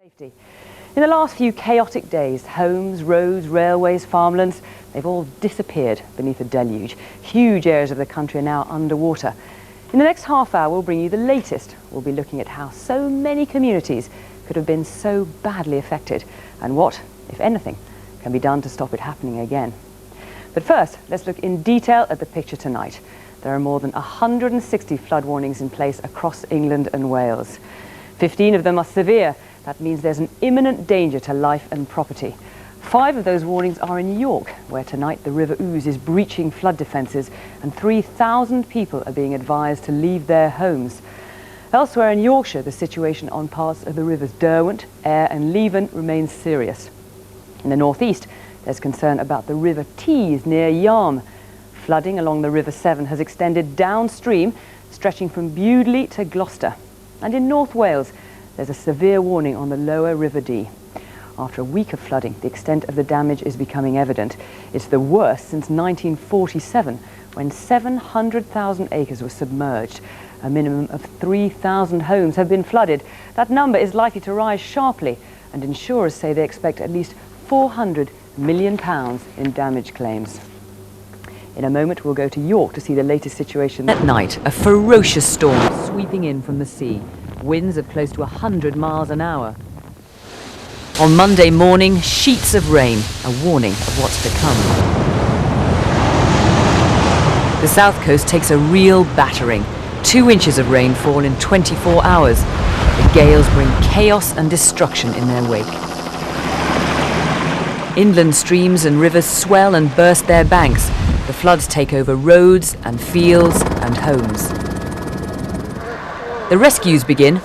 Safety. In the last few chaotic days, homes, roads, railways, farmlands, they've all disappeared beneath a deluge. Huge areas of the country are now underwater. In the next half hour, we'll bring you the latest. We'll be looking at how so many communities could have been so badly affected and what, if anything, can be done to stop it happening again. But first, let's look in detail at the picture tonight. There are more than 160 flood warnings in place across England and Wales. 15 of them are severe. That means there's an imminent danger to life and property. 5 of those warnings are in York, where tonight the River Ouse is breaching flood defences and 3,000 people are being advised to leave their homes. Elsewhere in Yorkshire, the situation on parts of the rivers Derwent, Ayr and Leven remains serious. In the northeast, there's concern about the River Tees near Yarm. Flooding along the River Severn has extended downstream, stretching from Bewdley to Gloucester. And in North Wales, there's a severe warning on the lower River Dee. After a week of flooding, the extent of the damage is becoming evident. It's the worst since 1947, when 700,000 acres were submerged. A minimum of 3,000 homes have been flooded. That number is likely to rise sharply, and insurers say they expect at least £400 million in damage claims. In a moment, we'll go to York to see the latest situation. At night, a ferocious storm sweeping in from the sea. Winds of close to 100 miles an hour. On Monday morning, sheets of rain, a warning of what's to come. The south coast takes a real battering. 2 inches of rainfall in 24 hours. The gales bring chaos and destruction in their wake. Inland streams and rivers swell and burst their banks. The floods take over roads and fields and homes. The rescues begin.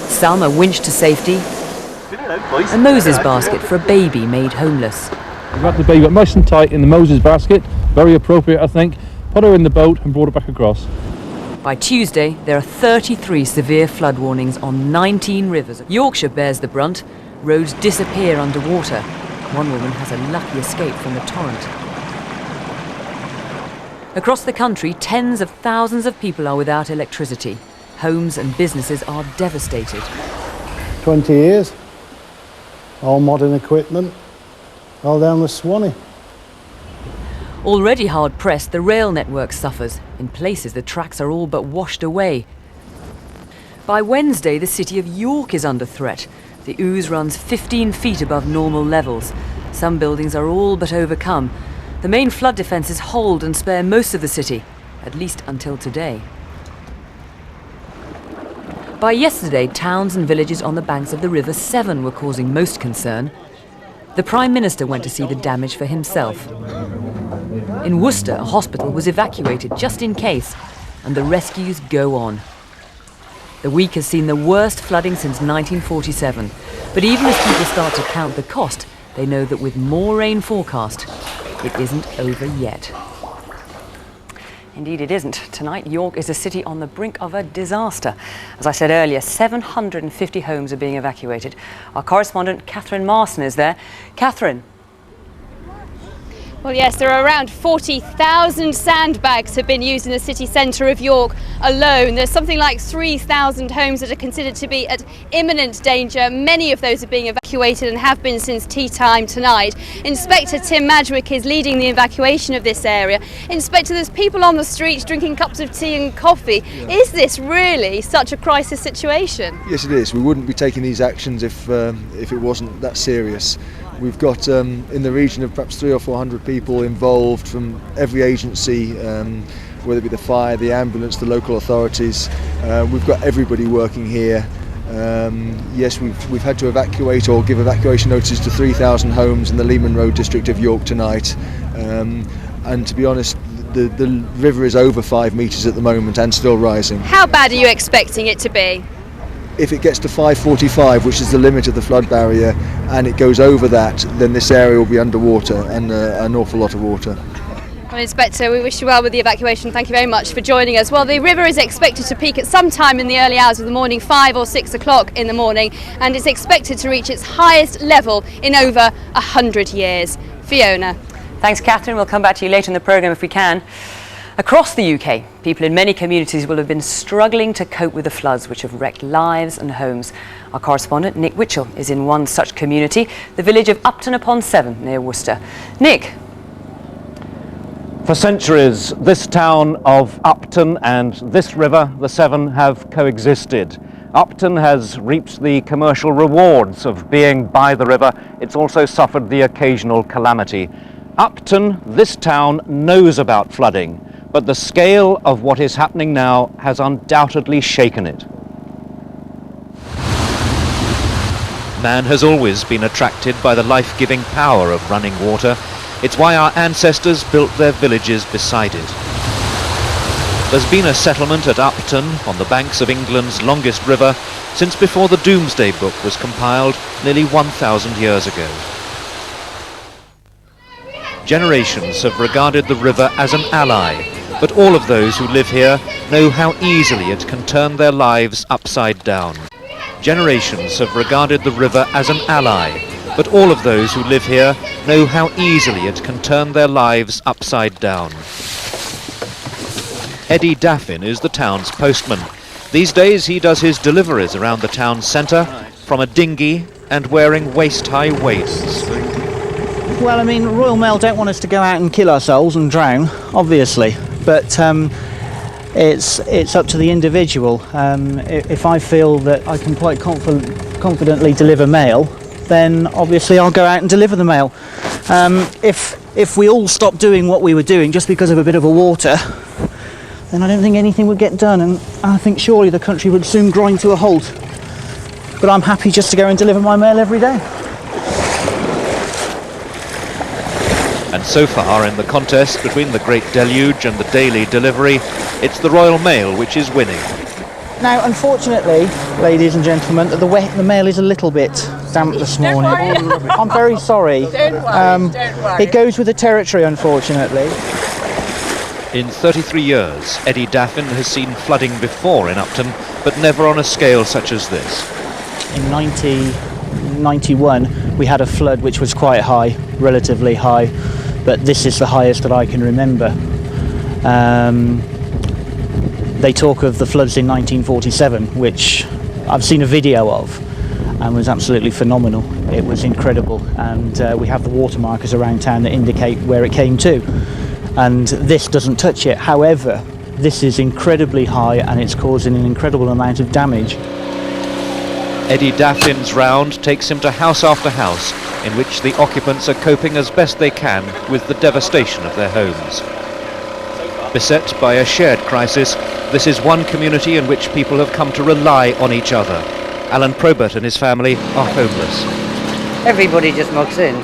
Some are winched to safety. A Moses basket for a baby made homeless. We got the baby up nice and tight in the Moses basket. Very appropriate, I think. Put her in the boat and brought her back across. By Tuesday, there are 33 severe flood warnings on 19 rivers. Yorkshire bears the brunt. Roads disappear underwater. One woman has a lucky escape from the torrent. Across the country, tens of thousands of people are without electricity. Homes and businesses are devastated. 20 years, all modern equipment, all down the Swanee. Already hard pressed, the rail network suffers. In places, the tracks are all but washed away. By Wednesday, the city of York is under threat. The Ouse runs 15 feet above normal levels. Some buildings are all but overcome. The main flood defences hold and spare most of the city, at least until today. By yesterday, towns and villages on the banks of the River Severn were causing most concern. The Prime Minister went to see the damage for himself. In Worcester, a hospital was evacuated just in case, and the rescues go on. The week has seen the worst flooding since 1947, but even as people start to count the cost, they know that with more rain forecast, it isn't over yet. Indeed it isn't. Tonight, York is a city on the brink of a disaster. As I said earlier, 750 homes are being evacuated. Our correspondent, Catherine Marson, is there. Catherine. Well, yes, there are around 40,000 sandbags have been used in the city centre of York alone. There's something like 3,000 homes that are considered to be at imminent danger. Many of those are being evacuated and have been since tea time tonight. Inspector Tim Madgwick is leading the evacuation of this area. Inspector, there's people on the streets drinking cups of tea and coffee. Yeah. Is this really such a crisis situation? Yes, it is. We wouldn't be taking these actions if it wasn't that serious. We've got in the region of perhaps 300 or 400 people involved from every agency, whether it be the fire, the ambulance, the local authorities. We've got everybody working here. Yes, we've had to evacuate or give evacuation notices to 3,000 homes in the Lehman Road district of York tonight. And to be honest, the river is over 5 metres at the moment and still rising. How bad are you expecting it to be? If it gets to 545, which is the limit of the flood barrier, and it goes over that, then this area will be underwater and an awful lot of water. Well, Inspector, we wish you well with the evacuation. Thank you very much for joining us. Well, the river is expected to peak at some time in the early hours of the morning, 5 or 6 o'clock in the morning, and it's expected to reach its highest level in over 100 years. Fiona. Thanks, Catherine. We'll come back to you later in the programme if we can. Across the UK, people in many communities will have been struggling to cope with the floods which have wrecked lives and homes. Our correspondent Nick Witchell is in one such community, the village of Upton upon Severn near Worcester. Nick. For centuries, this town of Upton and this river, the Severn, have coexisted. Upton has reaped the commercial rewards of being by the river. It's also suffered the occasional calamity. Upton, this town, knows about flooding, but the scale of what is happening now has undoubtedly shaken it. Man has always been attracted by the life-giving power of running water. It's why our ancestors built their villages beside it. There's been a settlement at Upton on the banks of England's longest river since before the Domesday Book was compiled nearly 1,000 years ago. Generations have regarded the river as an ally, but all of those who live here know how easily it can turn their lives upside down. Generations have regarded the river as an ally, but all of those who live here know how easily it can turn their lives upside down. Eddie Daffin is the town's postman. These days he does his deliveries around the town centre from a dinghy and wearing waist-high waists. Well, I mean, Royal Mail don't want us to go out and kill ourselves and drown, obviously, but it's up to the individual. If I feel that I can quite confidently deliver mail, then obviously I'll go out and deliver the mail. If we all stopped doing what we were doing just because of a bit of a water, then I don't think anything would get done, and I think surely the country would soon grind to a halt. But I'm happy just to go and deliver my mail every day. And so far in the contest between the Great Deluge and the daily delivery, it's the Royal Mail which is winning. Now, unfortunately, ladies and gentlemen, the mail is a little bit damp this morning. I'm very sorry. Don't worry. It goes with the territory, unfortunately. In 33 years, Eddie Daffin has seen flooding before in Upton, but never on a scale such as this. In 1991, we had a flood which was quite high, relatively high, but this is the highest that I can remember. They talk of the floods in 1947, which I've seen a video of, and was absolutely phenomenal. It was incredible, and we have the water markers around town that indicate where it came to, and this doesn't touch it. However, this is incredibly high, and it's causing an incredible amount of damage. Eddie Daffin's round takes him to house after house, in which the occupants are coping as best they can with the devastation of their homes. Beset by a shared crisis, this is one community in which people have come to rely on each other. Alan Probert and his family are homeless. Everybody just mucks in.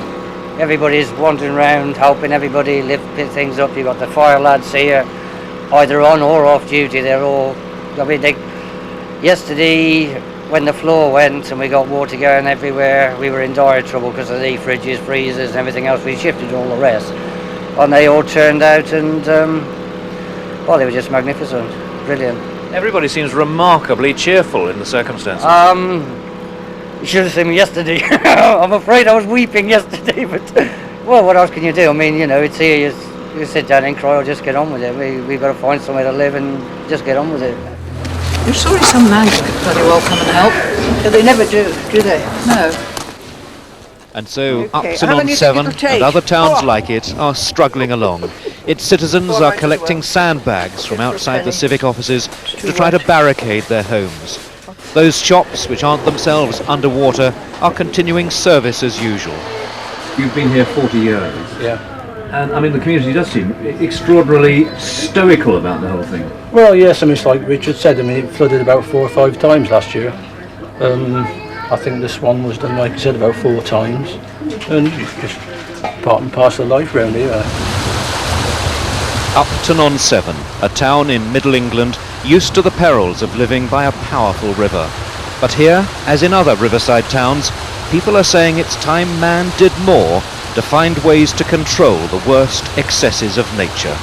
Everybody's wandering around, helping everybody lift things up. You've got the fire lads here, either on or off duty. They're all, yesterday when the floor went and we got water going everywhere, we were in dire trouble because of the fridges, freezers and everything else. We shifted all the rest. And they all turned out and, well, they were just magnificent. Brilliant. Everybody seems remarkably cheerful in the circumstances. You should have seen me yesterday. I'm afraid I was weeping yesterday, but well, what else can you do? I mean, you know, it's here. You sit down and cry or just get on with it. We've got to find somewhere to live and just get on with it. You're sorry some man could bloody well come and help. But they never do they? No. And so Okay. Upton How on many Severn people take? and other towns like it are struggling along. Its citizens are collecting sandbags from outside the civic offices to try to barricade their homes. Those shops, which aren't themselves underwater, are continuing service as usual. You've been here 40 years. Yeah. And I mean, the community does seem extraordinarily stoical about the whole thing. Well, yes, I mean, it's like Richard said, I mean, it flooded about 4 or 5 times last year. I think this one was done, like I said, about 4 times. And it's just part and parcel of life round here. Upton on Severn, a town in Middle England used to the perils of living by a powerful river. But here, as in other riverside towns, people are saying it's time man did more to find ways to control the worst excesses of nature.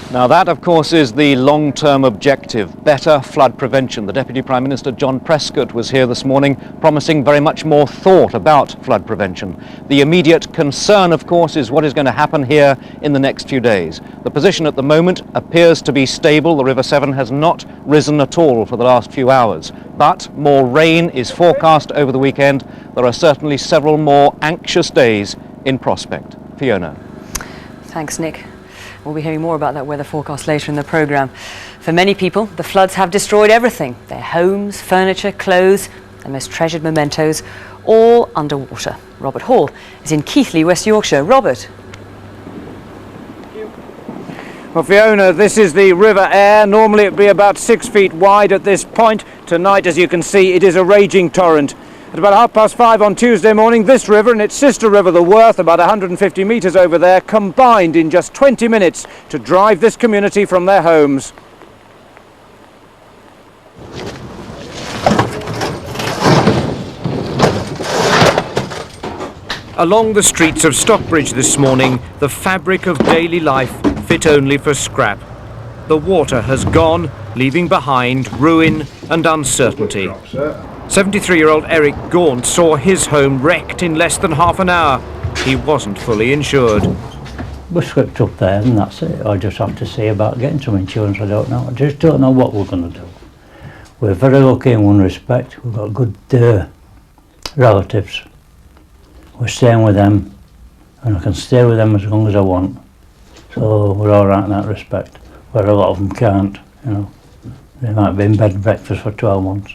Now that, of course, is the long-term objective, better flood prevention. The Deputy Prime Minister, John Prescott, was here this morning promising very much more thought about flood prevention. The immediate concern, of course, is what is going to happen here in the next few days. The position at the moment appears to be stable. The River Severn has not risen at all for the last few hours, but more rain is forecast over the weekend. There are certainly several more anxious days in prospect. Fiona. Thanks, Nick. We'll be hearing more about that weather forecast later in the programme. For many people, the floods have destroyed everything. Their homes, furniture, clothes, their most treasured mementos, all underwater. Robert Hall is in Keighley, West Yorkshire. Robert. Well, Fiona, this is the River Aire. Normally it'd be about 6 feet wide at this point. Tonight, as you can see, it is a raging torrent. At about 5:30 on Tuesday morning, this river and its sister river, the Worth, about 150 metres over there, combined in just 20 minutes to drive this community from their homes. Along the streets of Stockbridge this morning, the fabric of daily life fit only for scrap. The water has gone, leaving behind ruin and uncertainty. 73-year-old Eric Gaunt saw his home wrecked in less than half an hour. He wasn't fully insured. We're swept up there and that's it. I just have to see about getting some insurance. I don't know. I just don't know what we're going to do. We're very lucky in one respect. We've got good relatives. We're staying with them and I can stay with them as long as I want. So we're all right in that respect. Where a lot of them can't, you know. They might be in bed and breakfast for 12 months.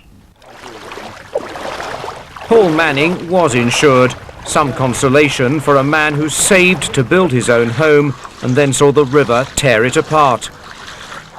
Paul Manning was insured. Some consolation for a man who saved to build his own home and then saw the river tear it apart.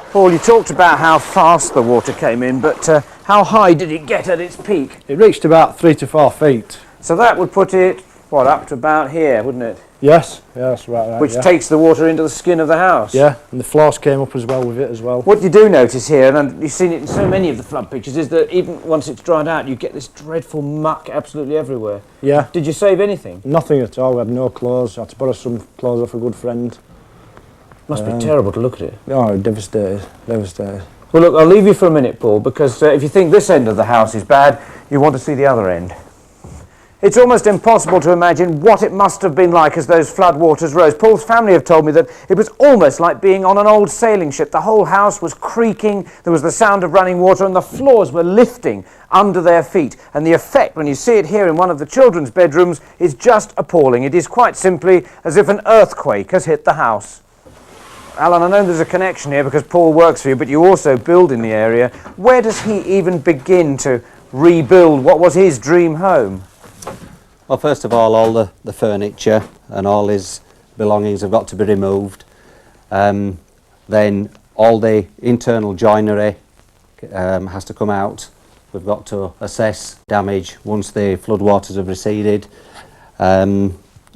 Paul, you talked about how fast the water came in, but how high did it get at its peak? It reached about 3 to 4 feet. So that would put it, what, up to about here, wouldn't it? Yes, yeah, that's right. Which takes the water into the skin of the house. Yeah, and the floors came up as well with it as well. What you do notice here, and you've seen it in so many of the flood pictures, is that even once it's dried out, you get this dreadful muck absolutely everywhere. Yeah. Did you save anything? Nothing at all. We had no clothes. I had to borrow some clothes off a good friend. Must be terrible to look at it. Oh, devastated, devastated. Well, look, I'll leave you for a minute, Paul, because if you think this end of the house is bad, you want to see the other end. It's almost impossible to imagine what it must have been like as those flood waters rose. Paul's family have told me that it was almost like being on an old sailing ship. The whole house was creaking, there was the sound of running water, and the floors were lifting under their feet. And the effect, when you see it here in one of the children's bedrooms, is just appalling. It is quite simply as if an earthquake has hit the house. Alan, I know there's a connection here because Paul works for you, but you also build in the area. Where does he even begin to rebuild what was his dream home? Well, first of all the furniture and all his belongings have got to be removed. Then all the internal joinery has to come out. We've got to assess damage once the floodwaters have receded.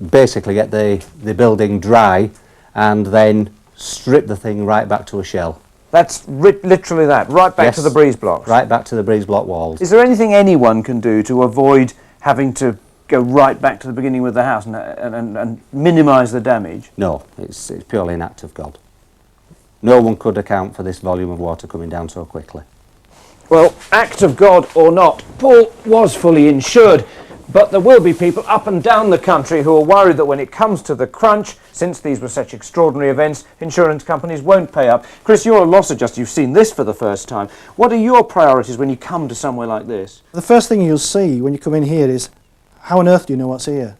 Basically get the building dry and then strip the thing right back to a shell. That's literally that, right back to the breeze blocks? Right back to the breeze block walls. Is there anything anyone can do to avoid having to go right back to the beginning with the house and minimise the damage? No, it's purely an act of God. No one could account for this volume of water coming down so quickly. Well, act of God or not, Paul was fully insured, but there will be people up and down the country who are worried that when it comes to the crunch, since these were such extraordinary events, insurance companies won't pay up. Chris, you're a loss adjuster, you've seen this for the first time. What are your priorities when you come to somewhere like this? The first thing you'll see when you come in here is, how on earth do you know what's here?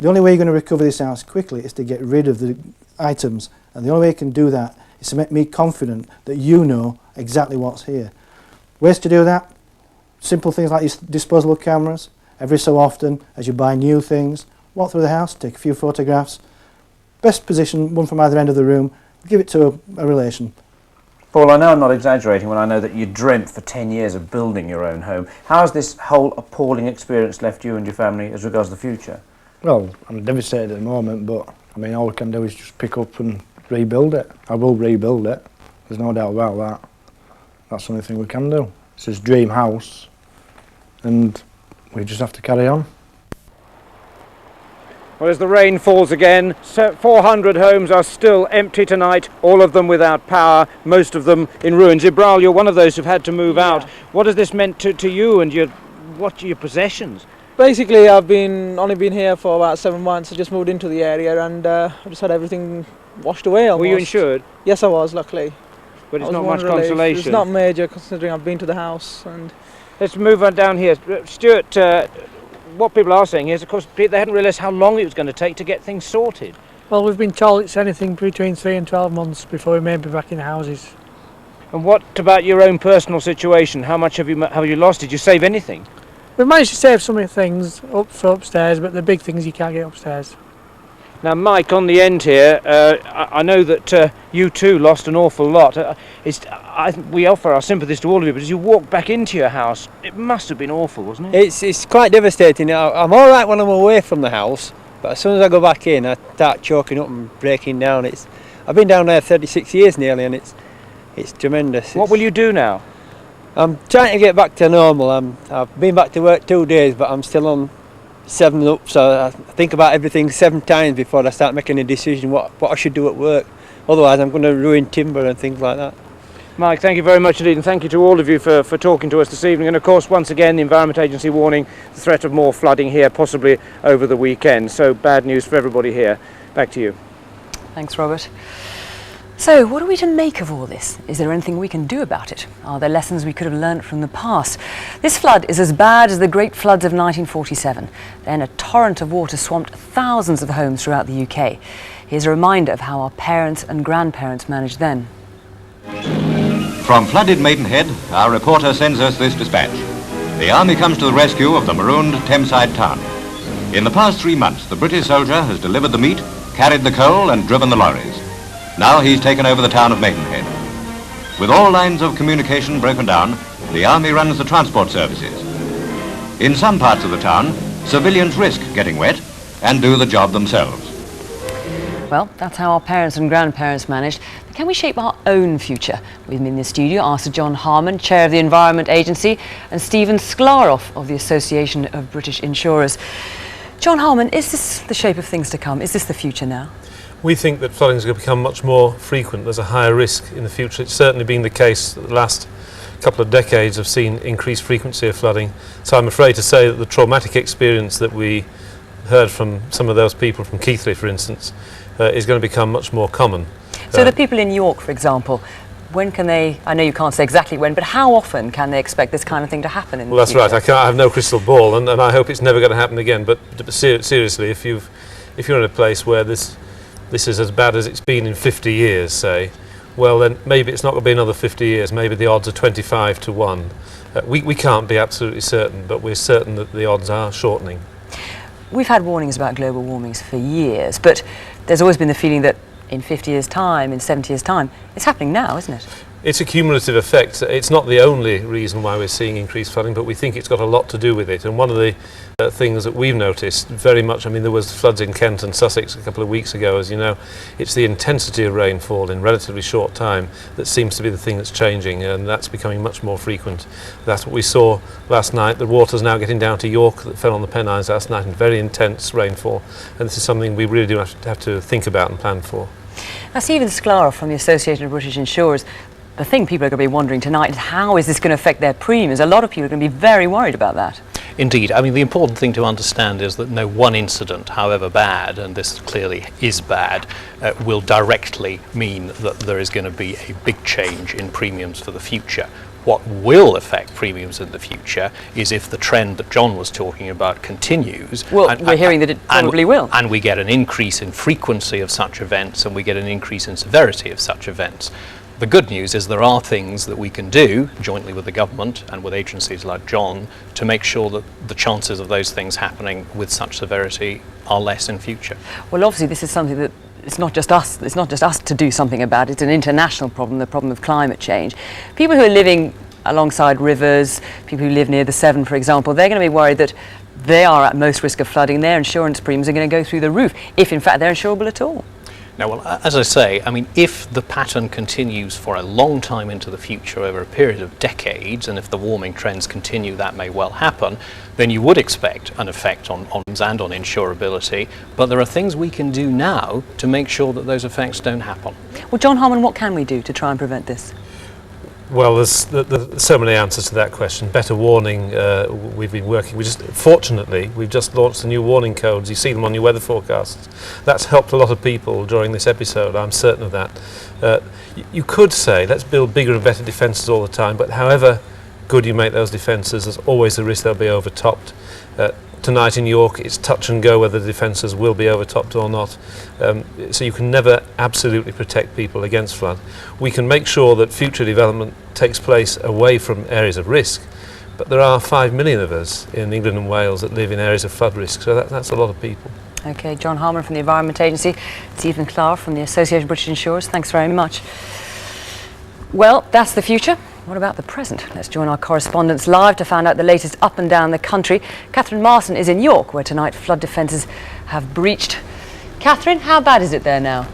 The only way you're going to recover this house quickly is to get rid of the items, and the only way you can do that is to make me confident that you know exactly what's here. Ways to do that? Simple things like your disposable cameras. Every so often, as you buy new things, walk through the house, take a few photographs. Best position, one from either end of the room, give it to a relation. Paul, I know I'm not exaggerating when I know that you dreamt for 10 years of building your own home. How has this whole appalling experience left you and your family as regards the future? Well, I'm devastated at the moment, but I mean, all I can do is just pick up and rebuild it. I will rebuild it, there's no doubt about that. That's the only thing we can do. It's his dream house, and we just have to carry on. Well, as the rain falls again, 400 homes are still empty tonight, all of them without power, most of them in ruins. Ibral, you're one of those who've had to move out. What has this meant to you and your possessions? Basically, I've only been here for about 7 months. I just moved into the area and I just had everything washed away almost. Were you insured? Yes, I was, luckily. But it's not much consolation. It's not major considering I've been to the house. And let's move on down here. Stuart, what people are saying is, of course, they hadn't realised how long it was going to take to get things sorted. Well, we've been told it's anything between 3 and 12 months before we may be back in the houses. And what about your own personal situation? How much have you lost? Did you save anything? We've managed to save some of the things up for upstairs, but the big things you can't get upstairs. Now, Mike, on the end here, I know that you too lost an awful lot. We offer our sympathies to all of you, but as you walk back into your house, it must have been awful, wasn't it? It's quite devastating. I'm all right when I'm away from the house, but as soon as I go back in, I start choking up and breaking down. I've been down there 36 years nearly, and it's tremendous. What will you do now? I'm trying to get back to normal. I've been back to work 2 days, but I'm still on 7 up, so I think about everything 7 times before I start making a decision what I should do at work. Otherwise I'm going to ruin timber and things like that. Mike, thank you very much indeed, and thank you to all of you for talking to us this evening. And of course, once again, the Environment Agency warning the threat of more flooding here, possibly over the weekend. So bad news for everybody here. Back to you. Thanks, Robert. So, what are we to make of all this? Is there anything we can do about it? Are there lessons we could have learnt from the past? This flood is as bad as the great floods of 1947. Then a torrent of water swamped thousands of homes throughout the UK. Here's a reminder of how our parents and grandparents managed then. From flooded Maidenhead, our reporter sends us this dispatch. The army comes to the rescue of the marooned Thameside town. In the past 3 months, the British soldier has delivered the meat, carried the coal and driven the lorries. Now he's taken over the town of Maidenhead. With all lines of communication broken down, the army runs the transport services. In some parts of the town, civilians risk getting wet and do the job themselves. Well, that's how our parents and grandparents managed. But can we shape our own future? With me in the studio are Sir John Harman, Chair of the Environment Agency, and Stephen Sklaroff of the Association of British Insurers. John Harman, is this the shape of things to come? Is this the future now? We think that flooding is going to become much more frequent. There's a higher risk in the future. It's certainly been the case that the last couple of decades have seen increased frequency of flooding. So I'm afraid to say that the traumatic experience that we heard from some of those people from Keighley, for instance, is going to become much more common. So the people in York, for example, when can they, I know you can't say exactly when, but how often can they expect this kind of thing to happen in the future? Well, that's right. I have no crystal ball, and I hope it's never going to happen again. But seriously, if you're in a place where this is as bad as it's been in 50 years, say, well then maybe it's not going to be another 50 years, maybe the odds are 25 to 1. We can't be absolutely certain, but we're certain that the odds are shortening. We've had warnings about global warming for years, but there's always been the feeling that in 50 years' time, in 70 years' time, it's happening now, isn't it? It's a cumulative effect. It's not the only reason why we're seeing increased flooding, but we think it's got a lot to do with it. And one of the things that we've noticed very much, I mean, there was floods in Kent and Sussex a couple of weeks ago, as you know. It's the intensity of rainfall in relatively short time that seems to be the thing that's changing, and that's becoming much more frequent. That's what we saw last night. The water's now getting down to York, that fell on the Pennines last night in very intense rainfall, and this is something we really do have to think about and plan for. Now, Stephen Sklaroff from the Association of British Insurers, the thing people are going to be wondering tonight is how is this going to affect their premiums? A lot of people are going to be very worried about that. Indeed. I mean, the important thing to understand is that no one incident, however bad, and this clearly is bad, will directly mean that there is going to be a big change in premiums for the future. What will affect premiums in the future is if the trend that John was talking about continues. Well, we're hearing that it probably will. And we get an increase in frequency of such events, and we get an increase in severity of such events. The good news is there are things that we can do jointly with the government and with agencies like John to make sure that the chances of those things happening with such severity are less in future. Well, obviously this is something that it's not just us to do something about. It's an international problem, the problem of climate change. People who are living alongside rivers, people who live near the Severn, for example, they're going to be worried that they are at most risk of flooding. Their insurance premiums are going to go through the roof, if in fact they're insurable at all. Now, well, as I say, I mean, if the pattern continues for a long time into the future, over a period of decades, and if the warming trends continue, that may well happen, then you would expect an effect on homes and on insurability. But there are things we can do now to make sure that those effects don't happen. Well, John Harmon, what can we do to try and prevent this? Well, there's so many answers to that question. Better warning, we've been working. Fortunately, we've just launched the new warning codes. You see them on your weather forecasts. That's helped a lot of people during this episode, I'm certain of that. You could say, let's build bigger and better defences all the time, but however good you make those defences, there's always the risk they'll be overtopped. Tonight in York, it's touch and go whether the defences will be overtopped or not. So you can never absolutely protect people against flood. We can make sure that future development takes place away from areas of risk, but there are 5 million of us in England and Wales that live in areas of flood risk, so that's a lot of people. OK, John Harmon from the Environment Agency, Stephen Clark from the Association of British Insurers, thanks very much. Well, that's the future. What about the present? Let's join our correspondents live to find out the latest up and down the country. Catherine Marson is in York, where tonight flood defences have breached. Catherine, how bad is it there now?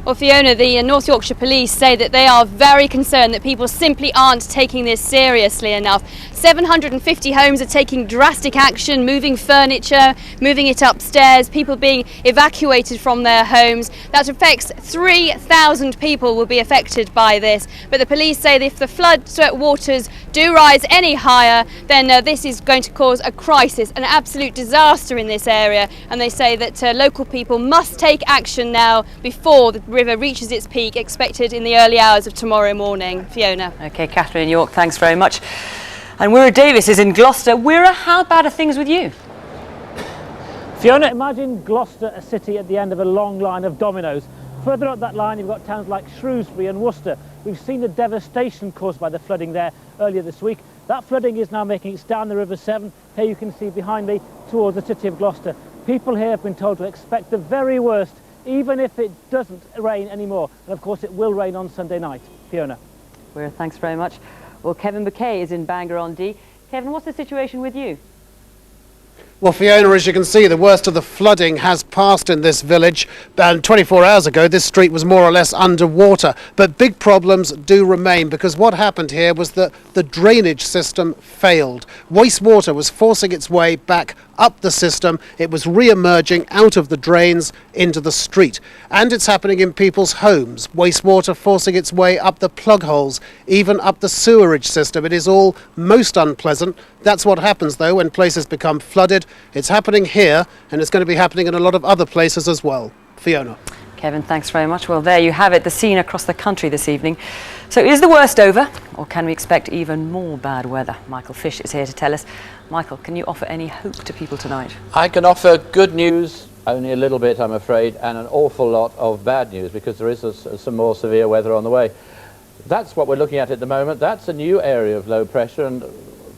Well, Fiona, the North Yorkshire Police say that they are very concerned that people simply aren't taking this seriously enough. 750 homes are taking drastic action, moving furniture, moving it upstairs, people being evacuated from their homes. That affects 3,000 people will be affected by this. But the police say that if the flood waters do rise any higher, then this is going to cause a crisis, an absolute disaster in this area. And they say that local people must take action now before the river reaches its peak, expected in the early hours of tomorrow morning. Fiona. OK, Catherine in York, thanks very much. And Wira Davis is in Gloucester. Wira, how bad are things with you? Fiona, imagine Gloucester, a city at the end of a long line of dominoes. Further up that line, you've got towns like Shrewsbury and Worcester. We've seen the devastation caused by the flooding there earlier this week. That flooding is now making its down the River Severn. Here you can see behind me towards the city of Gloucester. People here have been told to expect the very worst, even if it doesn't rain anymore. And of course it will rain on Sunday night. Fiona. Wira, thanks very much. Well, Kevin McKay is in Bangor-on-Dee. Kevin, what's the situation with you? Well, Fiona, as you can see, the worst of the flooding has passed in this village. And 24 hours ago, this street was more or less underwater. But big problems do remain, because what happened here was that the drainage system failed. Wastewater was forcing its way back up the system. It was re-emerging out of the drains into the street. And it's happening in people's homes. Wastewater forcing its way up the plug holes, even up the sewerage system. It is all most unpleasant. That's what happens, though, when places become flooded. It's happening here, and it's going to be happening in a lot of other places as well. Fiona. Kevin, thanks very much. Well, there you have it, the scene across the country this evening. So is the worst over, or can we expect even more bad weather? Michael Fish is here to tell us. Michael, can you offer any hope to people tonight? I can offer good news, only a little bit, I'm afraid, and an awful lot of bad news, because there is some more severe weather on the way. That's what we're looking at the moment. That's a new area of low pressure, and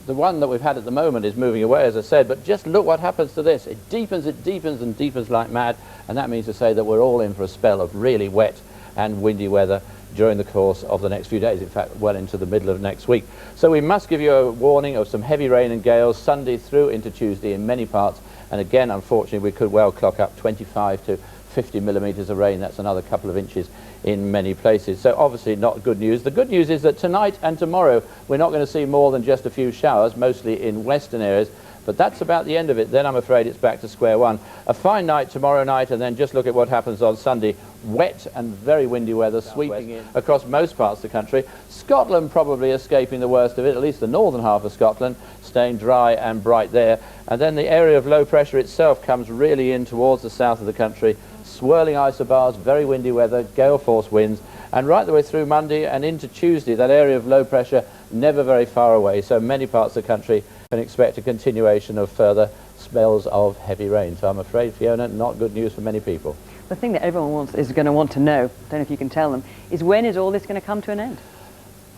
the one that we've had at the moment is moving away, as I said, but just look what happens to this. It deepens and deepens like mad, and that means to say that we're all in for a spell of really wet and windy weather during the course of the next few days, in fact well into the middle of next week. So we must give you a warning of some heavy rain and gales Sunday through into Tuesday in many parts, and again unfortunately we could well clock up 25 to 50 millimetres of rain. That's another couple of inches in many places. So obviously not good news. The good news is that tonight and tomorrow we're not going to see more than just a few showers, mostly in western areas, but that's about the end of it. Then I'm afraid it's back to square one. A fine night tomorrow night, and then just look at what happens on Sunday. Wet and very windy weather sweeping in across most parts of the country. Scotland probably escaping the worst of it, at least the northern half of Scotland, staying dry and bright there. And then the area of low pressure itself comes really in towards the south of the country. Swirling isobars, very windy weather, gale force winds, and right the way through Monday and into Tuesday, that area of low pressure never very far away. So many parts of the country can expect a continuation of further spells of heavy rain. So I'm afraid, Fiona, not good news for many people. The thing that everyone is going to want to know, I don't know if you can tell them, is when is all this going to come to an end?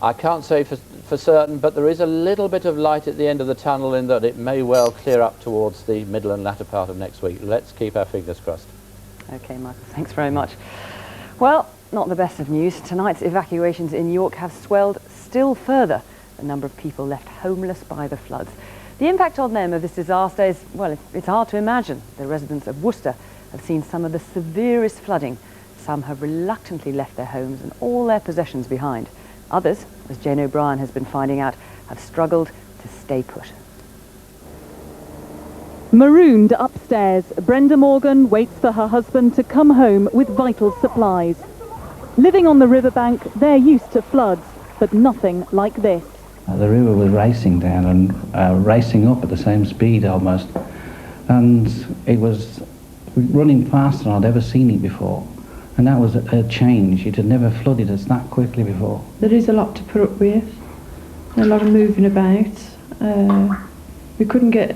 I can't say for certain, but there is a little bit of light at the end of the tunnel in that it may well clear up towards the middle and latter part of next week. Let's keep our fingers crossed. OK, Michael, thanks very much. Well, not the best of news. Tonight's evacuations in York have swelled still further the number of people left homeless by the floods. The impact on them of this disaster is, well, it's hard to imagine. The residents of Worcester have seen some of the severest flooding. Some have reluctantly left their homes and all their possessions behind. Others, as Jane O'Brien has been finding out, have struggled to stay put. Marooned upstairs, Brenda Morgan waits for her husband to come home with vital supplies. Living on the riverbank, they're used to floods, but nothing like this. The river was racing down and racing up at the same speed almost, and it was running faster than I'd ever seen it before, and that was a change. It had never flooded us that quickly before. There is a lot to put up with, a lot of moving about. We couldn't get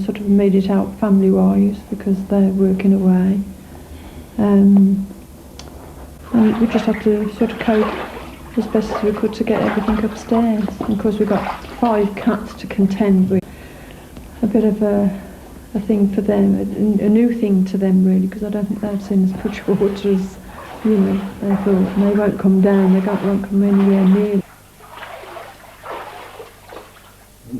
sort of immediate help family-wise because they're working away, and we just had to sort of cope as best as we could to get everything upstairs. And of course we've got 5 cats to contend with. A bit of a thing for them, a new thing to them really, because I don't think they've seen as much water as, you know, they thought. And they won't come down, they won't come anywhere near.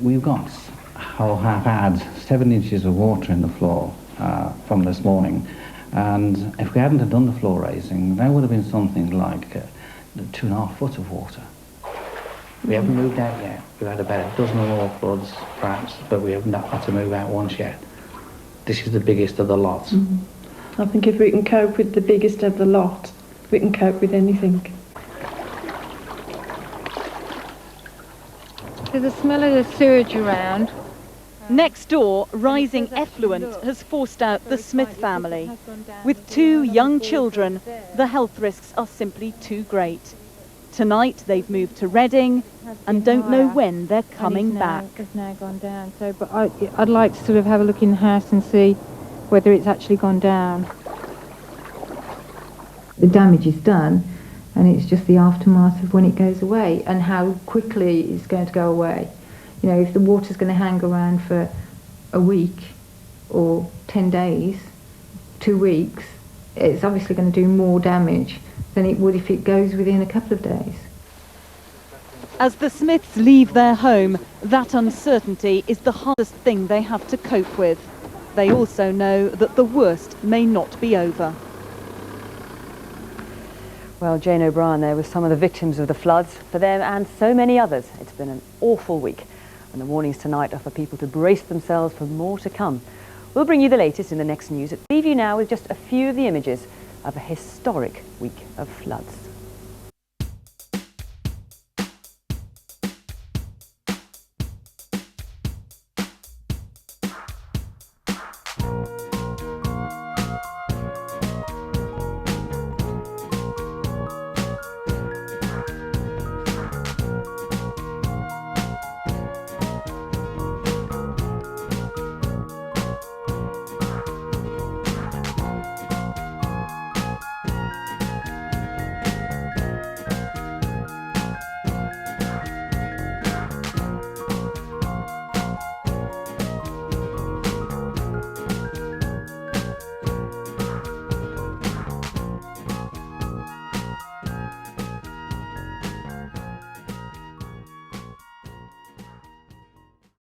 We've got have had 7 inches of water in the floor from this morning, and if we hadn't have done the floor raising, there would have been something like 2.5 foot of water. We haven't moved out yet. We've had about a dozen or more floods, perhaps, but we haven't had to move out once yet. This is the biggest of the lot. I think if we can cope with the biggest of the lot, we can cope with anything. There's a smell of the sewage around. Next door, rising effluent has forced out the Smith family. With 2 young children, the health risks are simply too great. Tonight they've moved to Reading and don't know when they're coming back. It's now gone down, so but I'd like to sort of have a look in the house and see whether it's actually gone down. The damage is done, and it's just the aftermath of when it goes away and how quickly it's going to go away. You know, if the water's going to hang around for a week or 10 days, 2 weeks, it's obviously going to do more damage than it would if it goes within a couple of days. As the Smiths leave their home, that uncertainty is the hardest thing they have to cope with. They also know that the worst may not be over. Well, Jane O'Brien there with some of the victims of the floods. For them and so many others, it's been an awful week. And the warnings tonight are for people to brace themselves for more to come. We'll bring you the latest in the next news. Leave you now with just a few of the images of a historic week of floods.